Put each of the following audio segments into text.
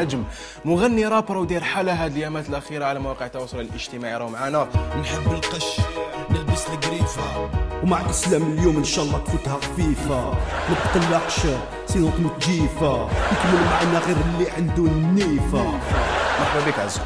نجم مغني رابر ودير حاله هاد الايامات الاخيره على مواقع التواصل الاجتماعي. راهو معانا. نحب القش نلبس القريفه ومع اسلام اليوم ان شاء الله تفوتها خفيفه، ما تقلقش سينو تموت جيفه، يكمل معنا غير اللي عنده النيفه. مرحبا بك عزو.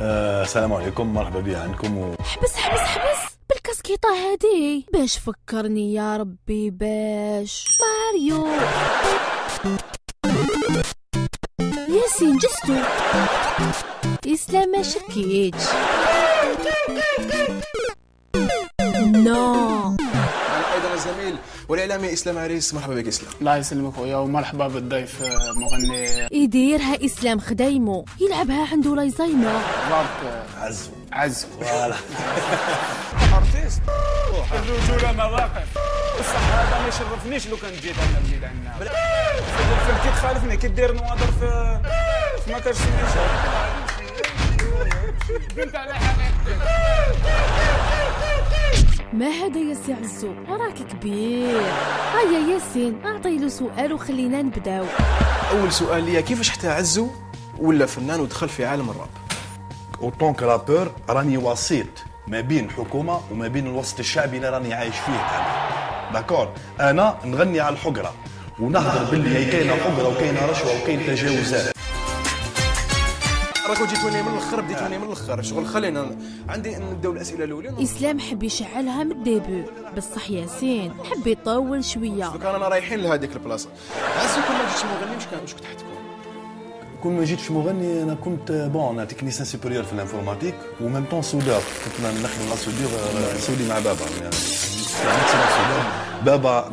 السلام عليكم، مرحبا بي عندكم. حبس بالكاسكيطة هادي باش فكرني يا ربي باش ماريو ياسين جستو إسلام ما شكيتش نو. ايضا الزميل والاعلامي اسلام عريس. مرحبا بك اسلام. الله يسلمك خويا ومرحبا بالضيف مغني يديرها إسلام خدايمو يلعبها عنده لايزايمر ضابط عزو فوالا ارتيست الرجوله مواقف. بصح هذا ما يشرفنيش لو كان جيت انا بليد عندنا كي تخالفني كي دير نواظر في ما كانش بنت على حقيقتك. ما هذا يا سي عزو راك كبير. هيا ياسين اعطي له سؤال وخلينا نبداو. اول سؤال ليا، كيفاش حتى عزو ولا فنان ودخل في عالم الراب؟ اوطون كرابور راني وسيط ما بين الحكومه وما بين الوسط الشعبي اللي راني عايش فيه انا. داكور، انا نغني على الحقره ونهضر باللي هي كاينه حقره وكاينه رشوه وكاين تجاوزات. راكو جيتوني من الاخر، بديتوني من الاخر، شغل خلينا عندي نبداو الاسئله الاولى. اسلام حب يشعلها من الديبو بصح ياسين حب يطول شويه. دوك رانا رايحين لهذيك البلاصه. عزو كون ما جيتش مغني واش كنت حتكون؟ كون ما جيتش مغني انا كنت انا تكنيسيان سوبيريور في الانفورماتيك وميم طون سودور، كنت نخدم لا سودور سودي مع بابا يعني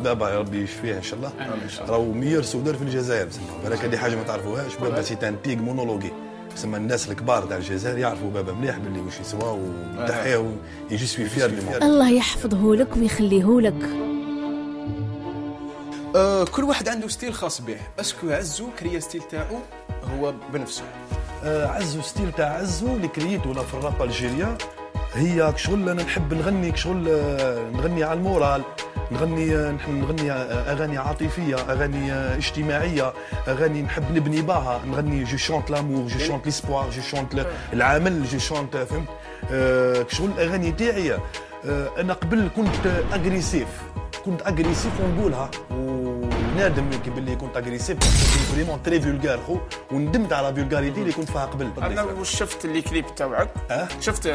بابا يا ربي يشفيه ان شاء الله. راهو ميور سودور في الجزائر بسمى. بالك هذه حاجه ما تعرفوهاش. بابا سي ان تيغ مونولوجي بسمى. الناس الكبار تاع الجزائر يعرفوا بابا مليح باللي واش يسوى ودحيه ويجي سوي فير دي. الله يحفظه لك ويخليه لك. كل واحد عنده ستيل خاص به. اسكو عزو كريا ستيل تاعو هو بنفسه؟ عزو ستيل تاع عزو اللي كرييتو ولا في الراب الجيريا هي شغل انا نحب نغني شغل نغني على المورال، نغني اغاني عاطفيه، اغاني اجتماعيه، اغاني نحب نبني باها، نغني جو شونت لامور، جو شونت ليسبوار، جو شونت العمل، جو شونت فهمت شغل الاغاني تاعي. انا قبل كنت اغريسيف ونقولها ونادم باللي كنت اغريسيف، كنت فريمون تري فولغار خو، وندمت على فولغاريتي اللي كنت فيها قبل. انا واش شفت اللي كليب تاعك شفت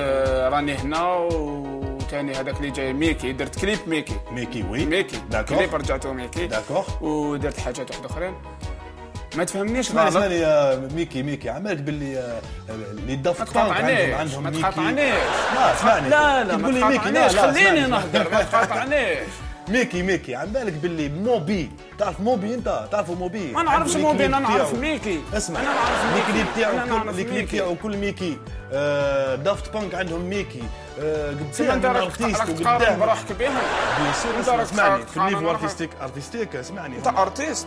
راني هنا وثاني هذاك اللي جاي ميكي درت كليب ميكي وي ميكي كليب رجعته ميكي داكوغ ودرت حاجات واحده اخرين ما تفهمنيش غلط. اسمعني يا ميكي عملت باللي اللي دافت عندهم ما تقاطعنيش. لا اسمعني لا تقول لي ميكي لا خليني نهضر ما تقاطعنيش. ميكي عم بالك باللي موبي، تعرف موبي انت؟ تعرفوا موبي؟ ما نعرفش موبي، انا نعرف ميكي. اسمع، انا نعرف ميكي تاعو الكليب تاعو كل ميكي دافت بانك عندهم ميكي قدام انت راك تقارن بروحك بهم. انت راك اسمعني في النيفو ارتستيك اسمعني انت ارتيست.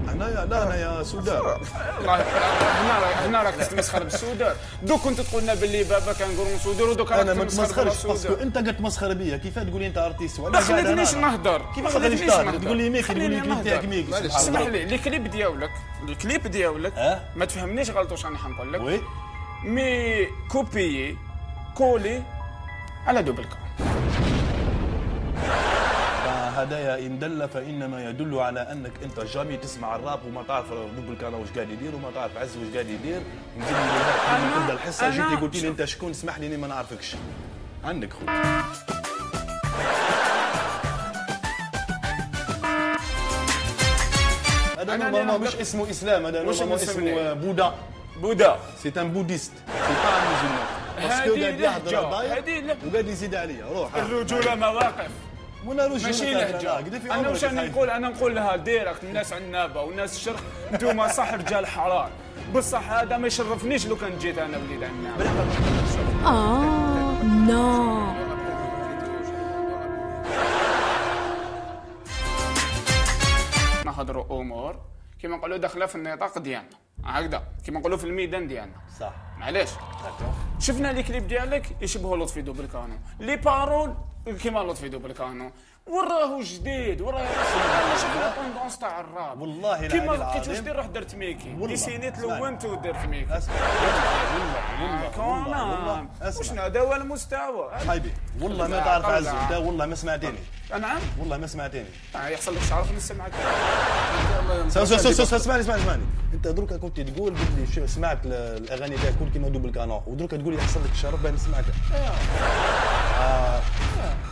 انا يا سودان هنا راك تتمسخر بالسودان. دوك كنت تقول لنا باللي بابا كان قرون سودان ودوك راك تتمسخر باسكو انت قلت مسخره بيا. كيف تقول لي انت ارتيست وانا ما خليتنيش نهضر؟ كيف ما خليتنيش تهضر؟ تقول لي ميكي، تقول لي الكليب تاعك ميكي. اسمح لي الكليب ديالك ما تفهمنيش غلط واش راني حنقول لك. وي مي كوبيي كولي على دوبلكا. هدايا إن دل فإنما يدل على أنك أنت جامي تسمع الراب وما تعرف دوبل كان واش قاعد يدير وما تعرف عز واش قاعد يدير. نزيد نقول لك تبدا الحصة جيتي قلت لي أنت شكون؟ اسمح لي ما نعرفكش. عندك خويا هذا نورمالمون مش اسمه إسلام، هذا نورمالمون اسمه بودا. سي ان بوديست، سي با ان مسلمان. باسكو قاعد يهضر بايع وقاعد يزيد عليا. روح الرجولة مواقف ماشي لهجه. انا واش نقول؟ انا نقول لها ديريكت الناس عنابه والناس الشرق انتوما صح رجال حرار، بصح هذا ما يشرفنيش لو كان جيت انا وليد عنابه. نو نهضروا امور كيما نقولوا داخله في النطاق ديالنا هكذا، كيما نقولوا في الميدان ديالنا. صح معليش شفنا لي كليب ديالك يشبهوا لطفي دوبلكانو، لي بارول كيما لطفي دوبلكانو، وراهو جديد وراه انا شفت الطوندونس تاع الراب والله العظيم كيما لقيت واش دير روح درت ميكي ديسينيت لونت ودرت ميكي والله واش هذا هو المستوى حبيبي والله ما تعرف عزو انت والله ما سمعتني نعم والله ما سمعتني يحصل لك شعرف نسمعك اسمعني انت دروك كنت تقول باللي سمعت الاغاني تاعك كل كيما دوبل كانون ودروك تقول لي يحصل لك الشرف باه نسمعك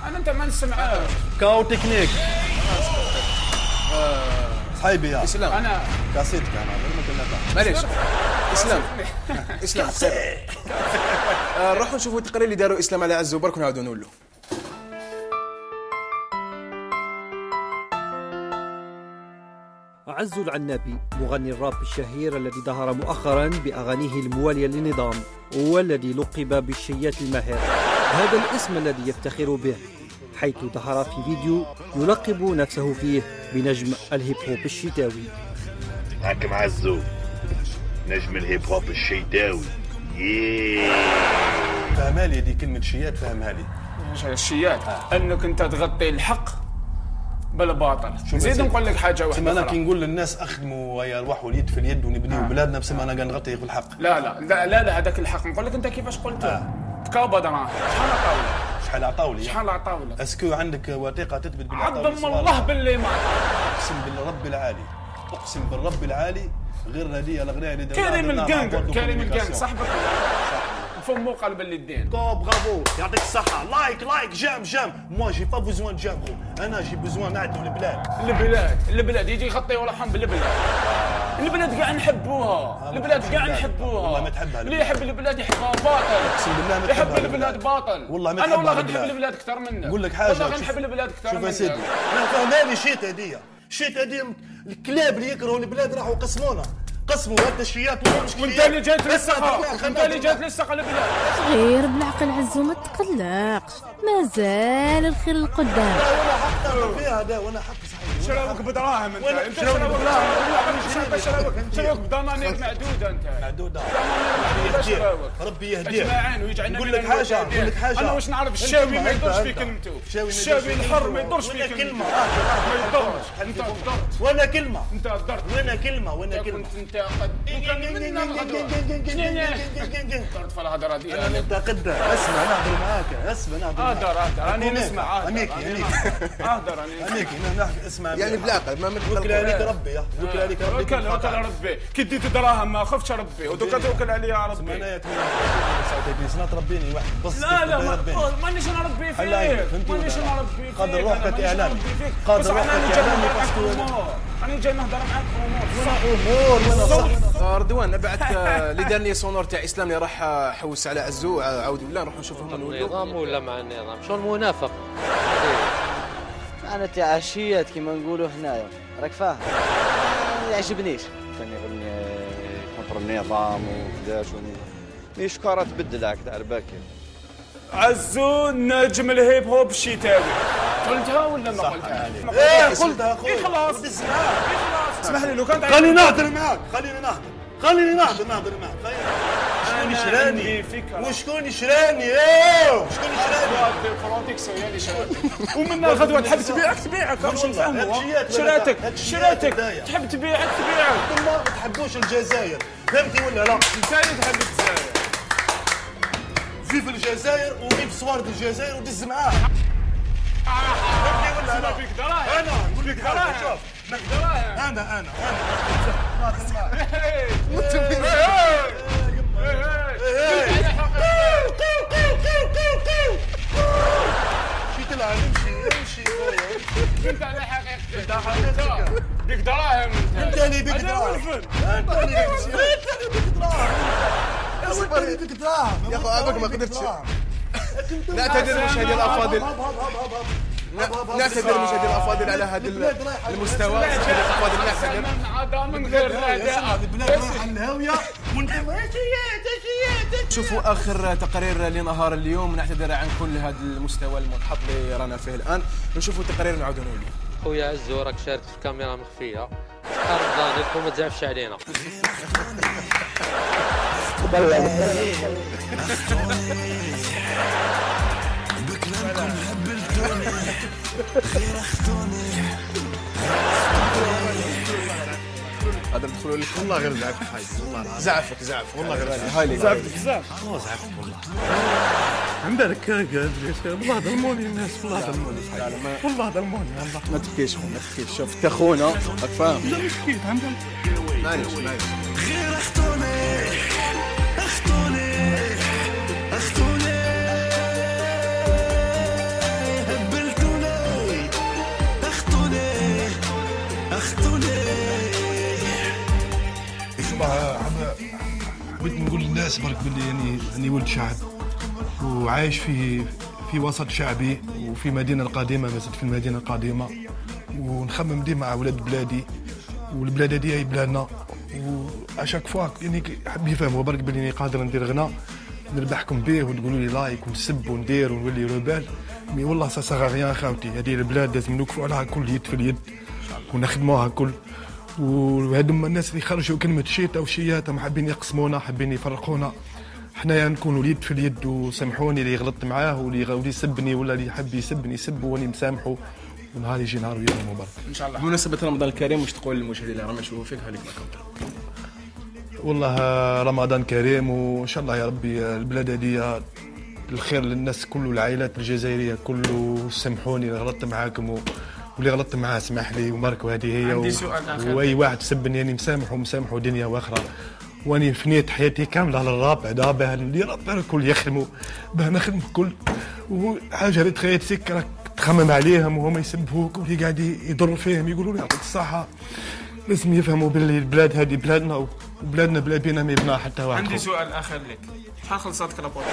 انا انت ما نسمعهاش كاو تكنيك صحيبي يا اسلام انا كاسيتك انا ما كنا معليش اسلام نروحوا نشوفوا التقرير اللي داروا اسلام على عزو برك ونعاودوا نقول له. عزو العنابي مغني الراب الشهير الذي ظهر مؤخرا بأغانيه الموالية للنظام والذي لقب بالشيات الماهر، هذا الاسم الذي يفتخر به حيث ظهر في فيديو يلقب نفسه فيه بنجم الهيب هوب الشتاوي. معكم عزو نجم الهيب هوب الشتاوي. فهمها لي هذه كلمة شيات فهمها لي. الشيات انك انت تغطي الحق بالباطل. نزيد نقول لك حاجه واحده انا كي نقول للناس اخدموا يا الروح واليد في اليد ونبنيو بلادنا بسم انا نغطي في الحق. لا هذاك الحق نقول لك انت كيفاش قلت تكابد راه شحال عطاو لي شحال عطاو لي اسكو عندك وثيقه تثبت باللي عظم الله باللي ما اقسم بالرب العالي اقسم بالرب العالي غير هذه الاغنيه اللي كريم الجانج صاحبك فمو قلب اليدين برافو يعطيك الصحه لايك جام موا جي با بوزوان جام انا جي بوزوان نعدو البلاد يجي يغطي ولحم بالبلاد البلاد كاع نحبوها والله ما تحبها اللي يحب البلاد يحبها باطل اقسم بالله ما يحب البلاد باطل والله ما انا والله غنحب البلاد اكثر منك نقول لك حاجه والله غنحب البلاد اكثر منك شوف يا سيدي لا فهماني شيت هديه الكلاب اللي يكرهوا البلاد راحوا قسموا هذا الشيات وانت اللي جات للسقا البلاد غير بالعقل عزو ما تقلقش مازال الخير القدام. لا وانا حق فيها هذا وانا حق صحيح شراوك بدراهم انت شراوك بدنانير معدوده ربي يهديك نقول لك حاجه انا واش نعرف الشاوي ما يدورش في كلمته الشاوي الحر ما يدورش في كلمه ما يدورش انت درت وانا كلمه انت درت وانا كلمه انت قد وكان منا الغدوه درت في الهضره ديالك انا متقدر اسمع نهضر معاك اهدر راني نسمع اميكي اهدر راني اسمع يعني بالعقل ما وكل عليك ربي وكل ربي كي ديت دراهم ما خفتش ربي ودوكا توكل عليا ربي انا 39 سنه تربيني واحد بس لا مانيش نربي فيك قادر روحك اعلامي قادر روحك اعلامي باسكو انا جاي نهضر معاك امور رضوان بعد اللي دار لي سونور تاع اسلام اللي راح حوس على عزو عاود ولا نروحوا نشوفوهم النظام ولا مع النظام شو المنافق انا تاع عشيات كيما نقولوا هنايا راك فاهم ما يعجبنيش كان يغني كونتر النظام وكذاش مي شكاره تبدل هكذا عرباكي عزو نجم الهيب هوب الشتاوي قلتها ولا ما قلتها؟ قلتها خلاص اسمح لي لو كان خليني نهضر معاك خليني نهضر معاك شكون يشراني وشكون يشراني شكون يشراني فرونتكس هي اللي شراتك ومن الغدوه تحب تبيعك باش نفهموا شراتك تحب تبيعك ما تحبوش الجزائر فهمتي ولا لا انت اللي تحب الجزائر في الجزائر وفي صوارد الجزائر ودز معاه فهمتي ولا لا فيك دراهم انا نقول لك حاجه شوف انا شي تلعب امشي انت على حقيقتك بيك دراهم انت اللي بيك دراهم يا اخو ابك ما قدرتش نعتذر مشاهدي الافاضل نعتذر مشاهدي الافاضل على هذا المستوى مشاهدي الافاضل نعتذر من غير البلاد رايحه للهاويه وانت شوفوا اخر تقرير لنهار اليوم. نعتذر عن كل هذا المستوى المنحط اللي رانا فيه الان. نشوفوا التقرير ونعاودوا نولي. خويا عزو راك شاركت في كاميرا مخفيه حار ضانك وما تزعفش علينا. بكلامكم هبلتوني غير اخذوني. هذا ندخلوا لك والله غير زعفت حاج والله زعفك والله غير زعفك بزاف والله زعفت والله. عم بالك قادر والله ظلموني الناس والله ظلموني والله ظلموني والله. ما تبكيش شوف انت خونا راك فاهم. لا مش بكيت عم بالك معليش غير اخذوني هبلتوني اخذوني. حبيت نقول للناس برك باللي يعني ولد شعب وعايش في وسط شعبي وفي مدينة القديمة، مازلت في المدينة القديمة، ونخمم ديما مع ولاد بلادي والبلاد هذه هي بلادنا. واشاك فوا يعني حب يفهموا برك باللي قادر ندير غنى نربحكم به وتقولوا لي لايك ونسب وندير ونولي روبال. مي والله سا ساغ غيان خاوتي، هذه البلاد لازم نوقفوا عليها كل يد في اليد ونخدموها كل. وهذوما الناس اللي خرجوا كلمة شيتا وشياتا ما حابين يقسمونا، حابين يفرقونا. حنايا نكونوا اليد في اليد، وسامحوني اللي غلطت معاه واللي يسبني ولا اللي يحب يسبني يسب واني مسامحه، ونهار يجي نهار ويوم مبارك ان شاء الله. بمناسبة رمضان الكريم واش تقول للمشاهدين اللي راهم يشوفوا فيك هذيك الكونتر؟ والله رمضان كريم وان شاء الله يا ربي البلاد هذه الخير للناس كله، العائلات الجزائريه كله. سامحوني اللي غلطت معاكم واللي غلطت معاه سمح لي ومارك. وهذه هي واي واحد سبني يعني مسامحه دنيا واخره. واني فنيت حياتي كامله على الراب بعدا باه اللي راب الكل يخدموا باه نخدم الكل. وحاجه اللي تخيل سك راك تخمم عليهم وهما يسبوك واللي قاعد يضر فيهم يقولوا لي يعطيك الصحه. لازم يفهموا باللي البلاد هذه بلادنا وبلادنا بلا بينا ما يبناها حتى واحد. عندي سؤال اخر لك، شحال خلصتك لابورت؟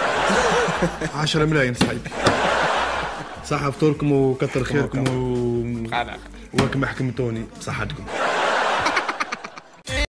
10 ملايين صاحبي. صحة فطوركم وكثر خيركم وكما حكمتوني بصحتكم.